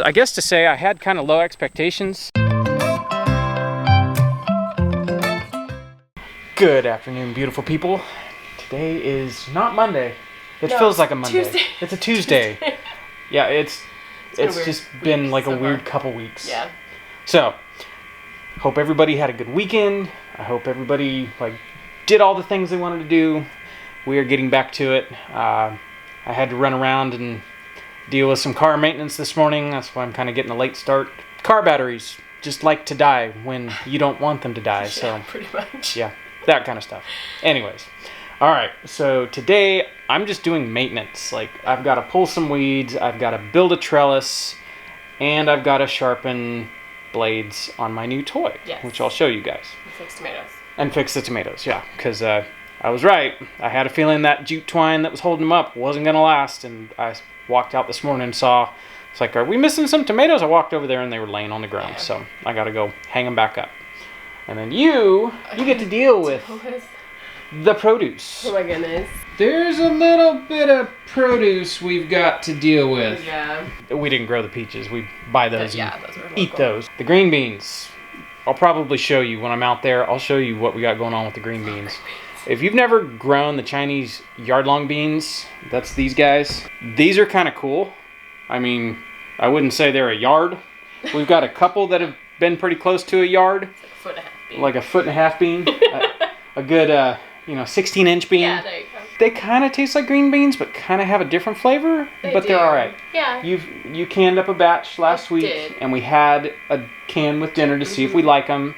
I guess to say I had kind of low expectations. Good afternoon, beautiful people. Today is not Monday. It feels like a Monday. Tuesday. It's a Tuesday. Yeah, it's just been like a weird couple weeks. Yeah. So, hope everybody had a good weekend. I hope everybody did all the things they wanted to do. We are getting back to it. I had to run around and deal with some car maintenance this morning. That's why I'm kind of getting a late start. Car batteries just like to die when you don't want them to die. Yeah, so pretty much. Yeah, that kind of stuff. Anyways, all right. So today I'm just doing maintenance. I've got to pull some weeds. I've got to build a trellis, and I've got to sharpen blades on my new toy, which I'll show you guys. And fix tomatoes. And fix the tomatoes, yeah, because I was right. I had a feeling that jute twine that was holding them up wasn't going to last, and I walked out this morning and saw, it's like, are we missing some tomatoes? I walked over there and they were laying on the ground, so I got to go hang them back up. And then you get to deal with the produce. Oh my goodness. There's a little bit of produce we've got to deal with. Yeah. We didn't grow the peaches. We buy those and those are eat those. The green beans, I'll probably show you when I'm out there. I'll show you what we got going on with the green beans. If you've never grown the Chinese yard-long beans, that's these guys. These are kind of cool. I mean, I wouldn't say they're a yard. We've got a couple that have been pretty close to a yard. Like a foot and a half bean. A good, 16-inch bean. Yeah, there you go. They kind of taste like green beans, but kind of have a different flavor. They're all right. Yeah. You canned up a batch last week, and we had a can with dinner to see if we like them.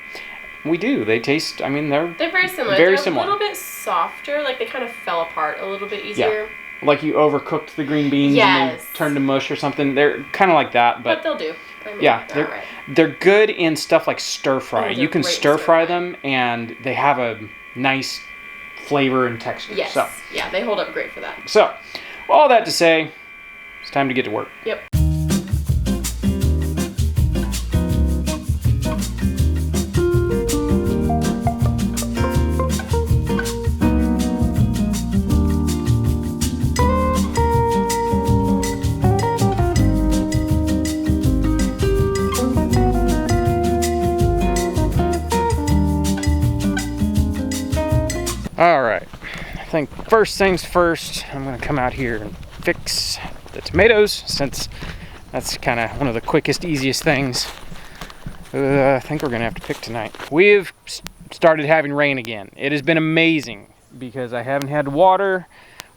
We do. They taste, they're very similar. Very they're similar. A little bit softer. They kind of fell apart a little bit easier. Yeah. Like you overcooked the green beans and they turned to mush or something. They're kind of like that, but they'll do. They're good in stuff like stir fry. You can stir fry them, and they have a nice flavor and texture. Yes. So, yeah, they hold up great for that. So, all that to say, it's time to get to work. Yep. All right, I think first things first, I'm gonna come out here and fix the tomatoes, since that's kind of one of the quickest, easiest things I think we're gonna have to pick tonight. We've started having rain again. It has been amazing because I haven't had water.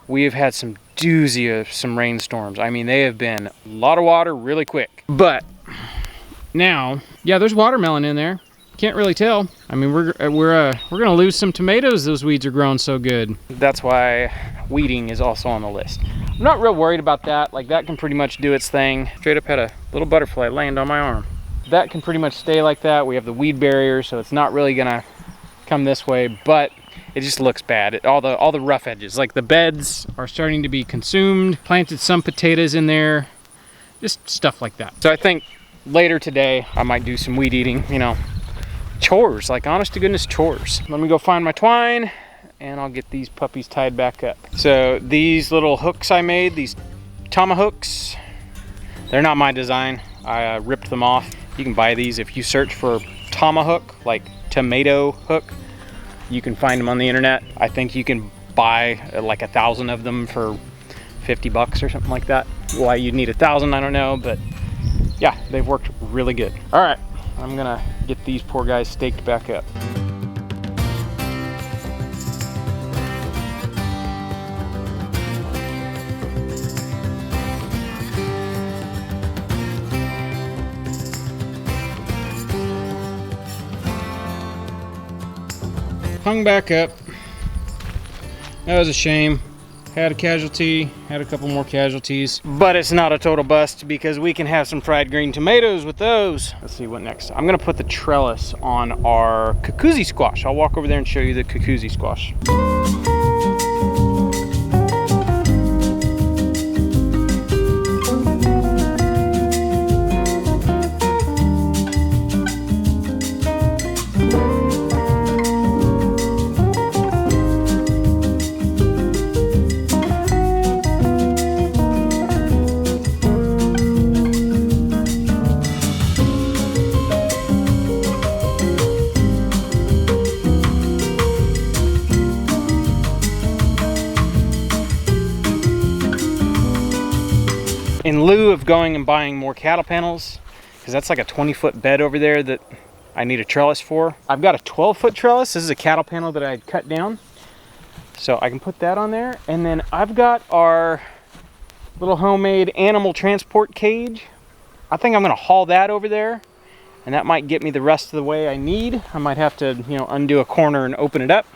We have had some doozy of some rainstorms. They have been a lot of water really quick. But now, yeah, there's watermelon in there. Can't really tell. We're gonna lose some tomatoes. Those weeds are growing so good. That's why weeding is also on the list. I'm not real worried about that. That can pretty much do its thing. Straight up had a little butterfly land on my arm. That can pretty much stay like that. We have the weed barrier, so it's not really gonna come this way, but it just looks bad. All the rough edges, like the beds are starting to be consumed. Planted some potatoes in there, just stuff like that. So I think later today I might do some weed eating, chores, honest to goodness chores. Let me go find my twine and I'll get these puppies tied back up. So these little hooks I made, these tomahawks, they're not my design. I ripped them off. You can buy these if you search for tomahawk, like tomato hook. You can find them on the internet. I think you can buy 1,000 of them for $50 or something like that. Why you'd need 1,000, I don't know, but yeah, they've worked really good. All right. I'm gonna get these poor guys staked back up. Hung back up. That was a shame. Had a casualty, had a couple more casualties, but it's not a total bust because we can have some fried green tomatoes with those. Let's see what next. I'm gonna put the trellis on our cucuzzi squash. I'll walk over there and show you the cucuzzi squash. in lieu of going and buying more cattle panels, because that's like a 20-foot bed over there that I need a trellis for. I've got a 12-foot trellis. This is a cattle panel that I had cut down. So I can put that on there. And then I've got our little homemade animal transport cage. I think I'm gonna haul that over there, and that might get me the rest of the way I need. I might have to, you know, undo a corner and open it up,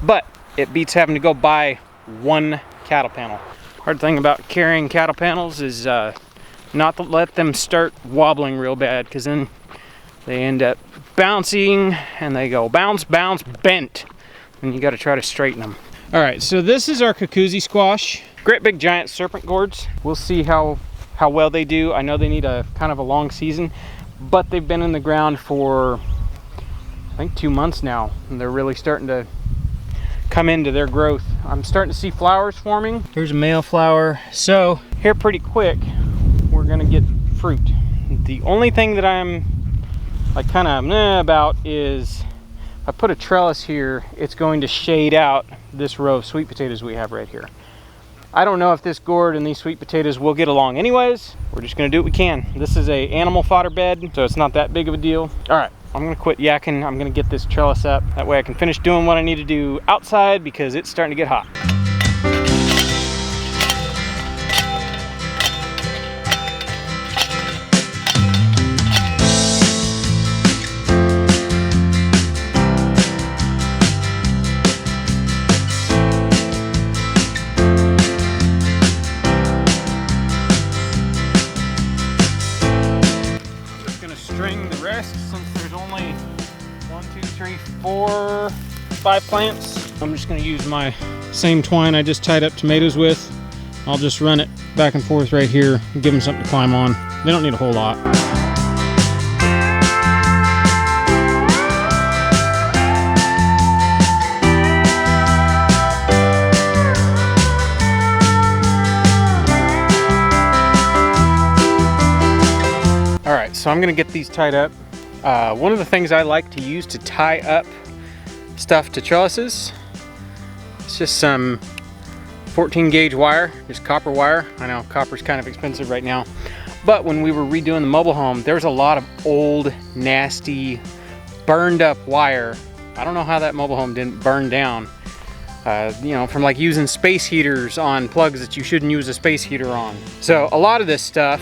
but it beats having to go buy one cattle panel. Hard thing about carrying cattle panels is not to let them start wobbling real bad, because then they end up bouncing and they go bounce, bounce, bent, and you got to try to straighten them. All right, so this is our Kukuzi squash. Great big giant serpent gourds. We'll see how well they do. I know they need a kind of a long season, but they've been in the ground for I think 2 months now, and they're really starting to come into their growth. I'm starting to see flowers forming. Here's a male flower. So here pretty quick, we're gonna get fruit. The only thing that I'm like kind of about is if I put a trellis here, it's going to shade out this row of sweet potatoes we have right here. I don't know if this gourd and these sweet potatoes will get along anyways. We're just gonna do what we can. This is a animal fodder bed, so it's not that big of a deal. All right, I'm gonna quit yakking. I'm gonna get this trellis up. That way I can finish doing what I need to do outside, because it's starting to get hot. String the rest, since there's only 1, 2, 3, 4, 5 plants. I'm just going to use my same twine I just tied up tomatoes with. I'll just run it back and forth right here and give them something to climb on. They don't need a whole lot. So I'm gonna get these tied up. One of the things I like to use to tie up stuff to trellises, it's just some 14 gauge wire, just copper wire. I know copper's kind of expensive right now, but when we were redoing the mobile home, there was a lot of old, nasty, burned up wire. I don't know how that mobile home didn't burn down. You know, from like using space heaters on plugs that you shouldn't use a space heater on. So a lot of this stuff,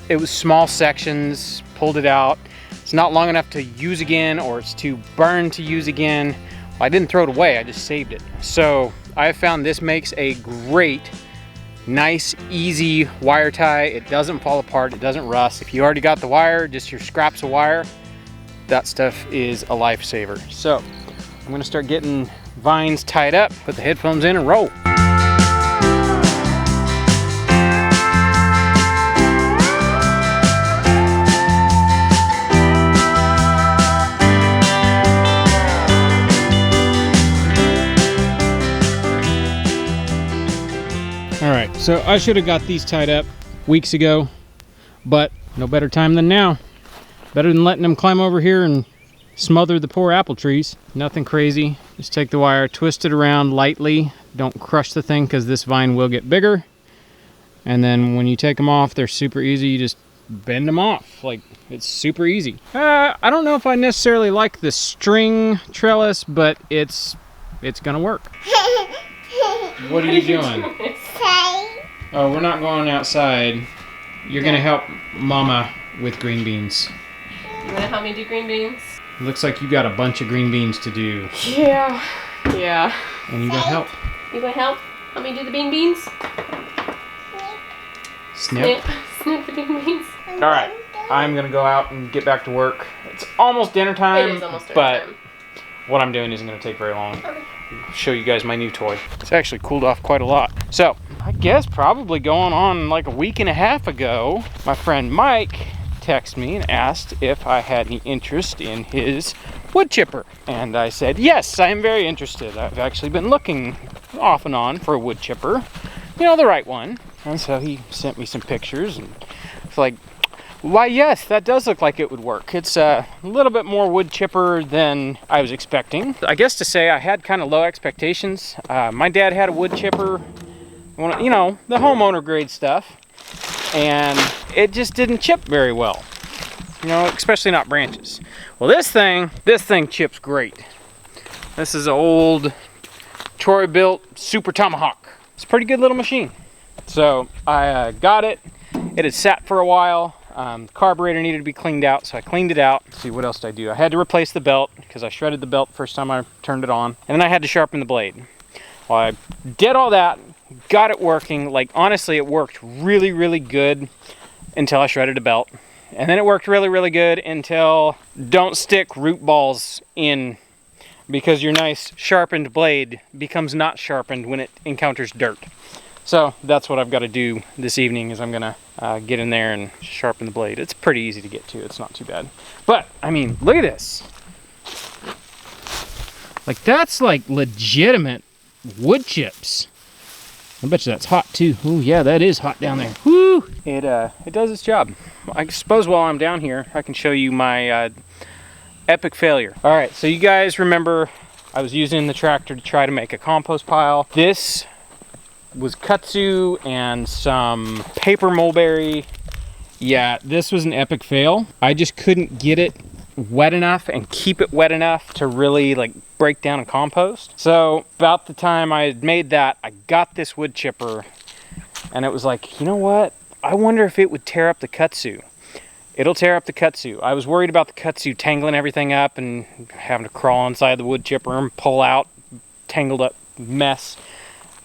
it was small sections, pulled it out. It's not long enough to use again, or it's too burned to use again. Well, I didn't throw it away, I just saved it. So I found this makes a great, nice, easy wire tie. It doesn't fall apart, it doesn't rust. If you already got the wire, just your scraps of wire, that stuff is a lifesaver. So I'm gonna start getting vines tied up, put the headphones in and roll. Alright, so I should have got these tied up weeks ago, but no better time than now. Better than letting them climb over here and smother the poor apple trees. Nothing crazy. Just take the wire, twist it around lightly. Don't crush the thing, because this vine will get bigger. And then when you take them off, they're super easy. You just bend them off. Like, it's super easy. I don't know if I necessarily like the string trellis, but it's gonna work. What are you doing? Oh, we're not going outside. You're gonna help Mama with green beans. You gonna help me do green beans? Looks like you got a bunch of green beans to do. Yeah. And you got help. You gonna help? Help me do the beans? Snip. Snip the bean beans. Alright, I'm gonna go out and get back to work. It's almost dinner time, It is almost dinner but time. What I'm doing isn't gonna take very long. Okay. Show you guys my new toy. It's actually cooled off quite a lot. So, I guess probably going on like a week and a half ago, my friend Mike texted me and asked if I had any interest in his wood chipper. And I said, yes, I am very interested. I've actually been looking off and on for a wood chipper. You know, the right one. And so he sent me some pictures, and it's like, why, yes, that does look like it would work. It's a little bit more wood chipper than I was expecting. I guess to say I had kind of low expectations. My dad had a wood chipper, you know, the homeowner grade stuff. and it just didn't chip very well. You know, especially not branches. Well, this thing chips great. This is an old Troy built Super Tomahawk. It's a pretty good little machine. So I got it. It had sat for a while. The carburetor needed to be cleaned out, so I cleaned it out. Let's see, what else did I do? I had to replace the belt because I shredded the belt the first time I turned it on. And then I had to sharpen the blade. Well, I did all that, got it working. Like, honestly, it worked really, really good until I shredded the belt. And then it worked really, really good until don't stick root balls in, because your nice sharpened blade becomes not sharpened when it encounters dirt. So that's what I've got to do this evening, is I'm gonna get in there and sharpen the blade. It's pretty easy to get to, it's not too bad. But I mean, look at this. Like, that's like legitimate wood chips. I bet you that's hot too. Oh yeah, that is hot down there. Woo! It does its job. I suppose while I'm down here, I can show you my epic failure. All right, so you guys remember I was using the tractor to try to make a compost pile. This was kudzu and some paper mulberry. Yeah, this was an epic fail. I just couldn't get it wet enough and keep it wet enough to really like break down and compost. So about the time I had made that, I got this wood chipper, and it was like, you know what? I wonder if it would tear up the kudzu. It'll tear up the kudzu. I was worried about the kudzu tangling everything up and having to crawl inside the wood chipper and pull out tangled up mess.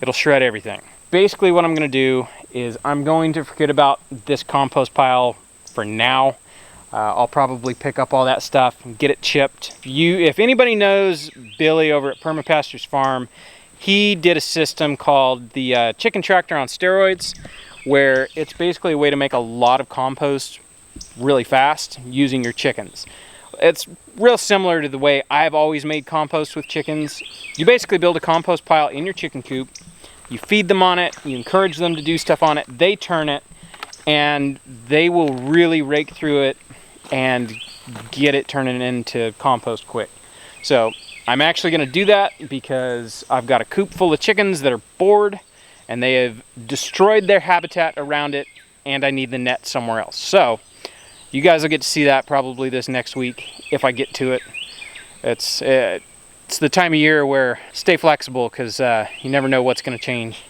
It'll shred everything. Basically what I'm gonna do is I'm going to forget about this compost pile for now. I'll probably pick up all that stuff and get it chipped. If anybody knows Billy over at Permapastures Farm, he did a system called the chicken tractor on steroids, where it's basically a way to make a lot of compost really fast using your chickens. It's real similar to the way I've always made compost with chickens. You basically build a compost pile in your chicken coop, you feed them on it, you encourage them to do stuff on it, they turn it, and they will really rake through it and get it turning into compost quick. So I'm actually going to do that because I've got a coop full of chickens that are bored and they have destroyed their habitat around it, and I need the net somewhere else. So you guys will get to see that probably this next week if I get to it. It's the time of year where stay flexible, because you never know what's going to change.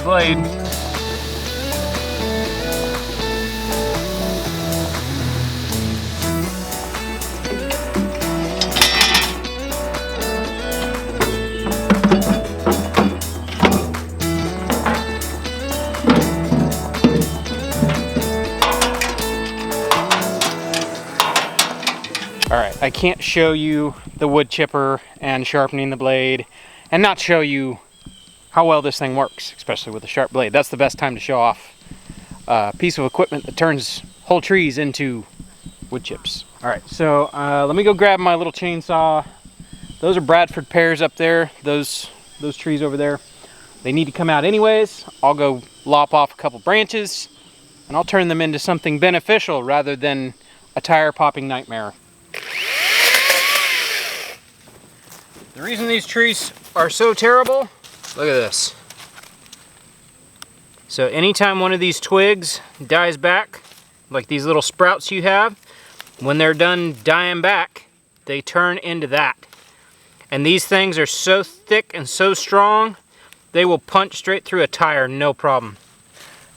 Blade. All right, I can't show you the wood chipper and sharpening the blade and not show you how well this thing works, especially with a sharp blade. That's the best time to show off a piece of equipment that turns whole trees into wood chips. All right, so let me go grab my little chainsaw. Those are Bradford pears up there, those trees over there. They need to come out anyways. I'll go lop off a couple branches and I'll turn them into something beneficial rather than a tire popping nightmare. The reason these trees are so terrible, look at this. So anytime one of these twigs dies back, like these little sprouts you have, when they're done dying back, they turn into that. And these things are so thick and so strong, they will punch straight through a tire, no problem.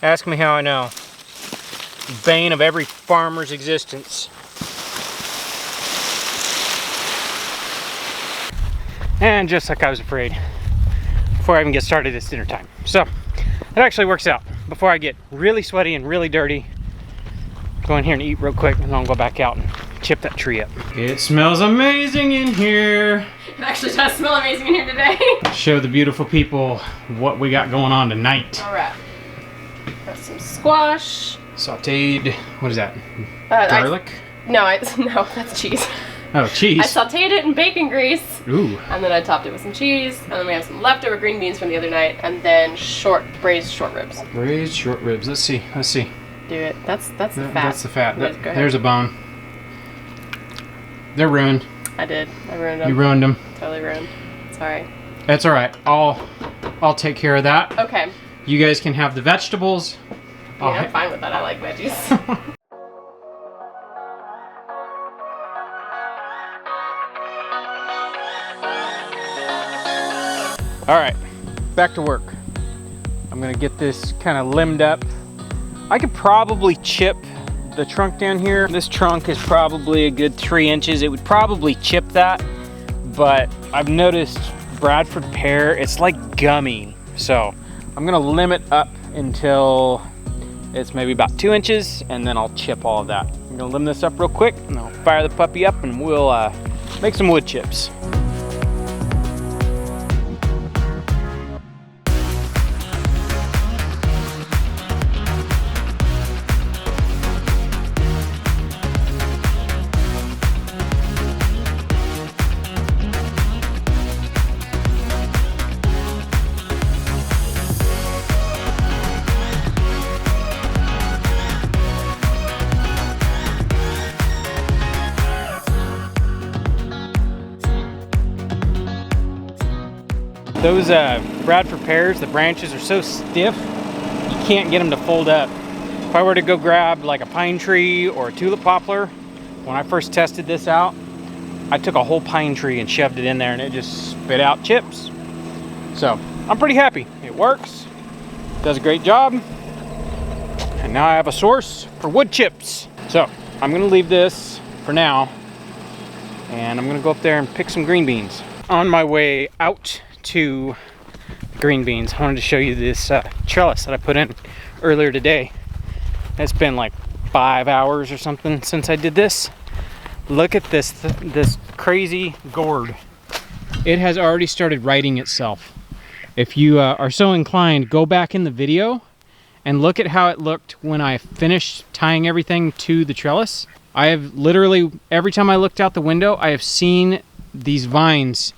Ask me how I know. Bane of every farmer's existence. And just like I was afraid, before I even get started, it's dinner time. So it actually works out. Before I get really sweaty and really dirty, go in here and eat real quick, and then I'll go back out and chip that tree up. It smells amazing in here. It actually does smell amazing in here today. Show the beautiful people what we got going on tonight. All right. Got some squash. Sauteed, what is that? Garlic? No, that's cheese. Oh, cheese. I sauteed it in bacon grease. Ooh. And then I topped it with some cheese. And then we have some leftover green beans from the other night. And then braised short ribs. Braised short ribs. Let's see. Do it. That's the fat. That's the fat. Go ahead. There's a bone. They're ruined. I did. I ruined them. You ruined them. Totally ruined. Sorry. That's all right. I'll take care of that. Okay. You guys can have the vegetables. Yeah, I'm fine with that. I like veggies. All right, back to work. I'm gonna get this kind of limbed up. I could probably chip the trunk down here. This trunk is probably a good 3 inches. It would probably chip that, but I've noticed Bradford pear, it's like gummy. So I'm gonna limb it up until it's maybe about 2 inches, and then I'll chip all of that. I'm gonna limb this up real quick, and I'll fire the puppy up, and we'll make some wood chips. Those Bradford pears, the branches are so stiff, you can't get them to fold up. If I were to go grab like a pine tree or a tulip poplar, when I first tested this out, I took a whole pine tree and shoved it in there and it just spit out chips. So I'm pretty happy. It works, does a great job, and now I have a source for wood chips. So I'm gonna leave this for now, and I'm gonna go up there and pick some green beans. On my way out to green beans, I wanted to show you this trellis that I put in earlier today. It's been like 5 hours or something since I did this. Look at this crazy gourd. It has already started righting itself. If you are so inclined, go back in the video and look at how it looked when I finished tying everything to the trellis. I have literally, every time I looked out the window, I have seen these vines.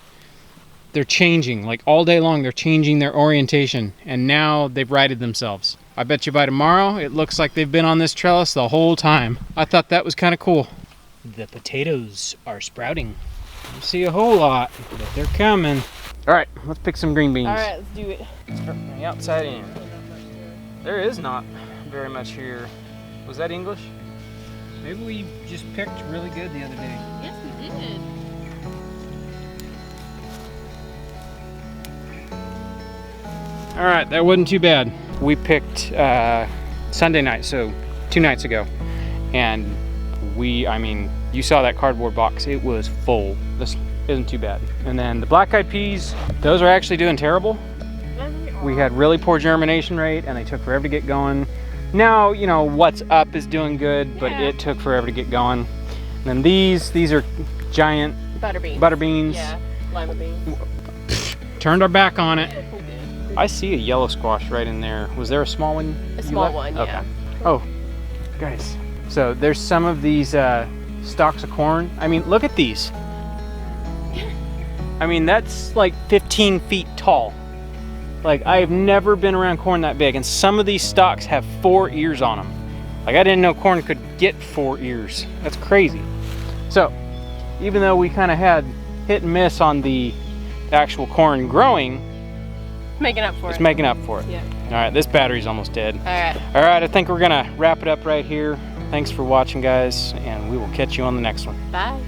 They're changing, like all day long, they're changing their orientation, and now they've righted themselves. I bet you by tomorrow, it looks like they've been on this trellis the whole time. I thought that was kind of cool. The potatoes are sprouting. I don't see a whole lot, but they're coming. All right, let's pick some green beans. All right, let's do it. Start from the outside in. There is not very much here. Was that English? Maybe we just picked really good the other day. Yes, we did. All right, that wasn't too bad. We picked Sunday night, so 2 nights ago. And I mean, you saw that cardboard box, it was full. This isn't too bad. And then the black-eyed peas, those are actually doing terrible. We had really poor germination rate and they took forever to get going. Now, you know, what's up is doing good, but it took forever to get going. And then these are giant butter beans. Yeah, lima beans. Turned our back on it. We did. I see a yellow squash right in there. Was there a small one? A small one, yeah. Okay. Oh, guys. So there's some of these stalks of corn. I mean, look at these. I mean, that's like 15 feet tall. Like, I've never been around corn that big, and some of these stalks have 4 ears on them. Like, I didn't know corn could get 4 ears. That's crazy. So, even though we kind of had hit and miss on the actual corn growing, Making up for it. it's making up for it. Yeah. All right, this battery's almost dead. All right. All right, I think we're gonna wrap it up right here. Thanks for watching, guys, and we will catch you on the next one. Bye.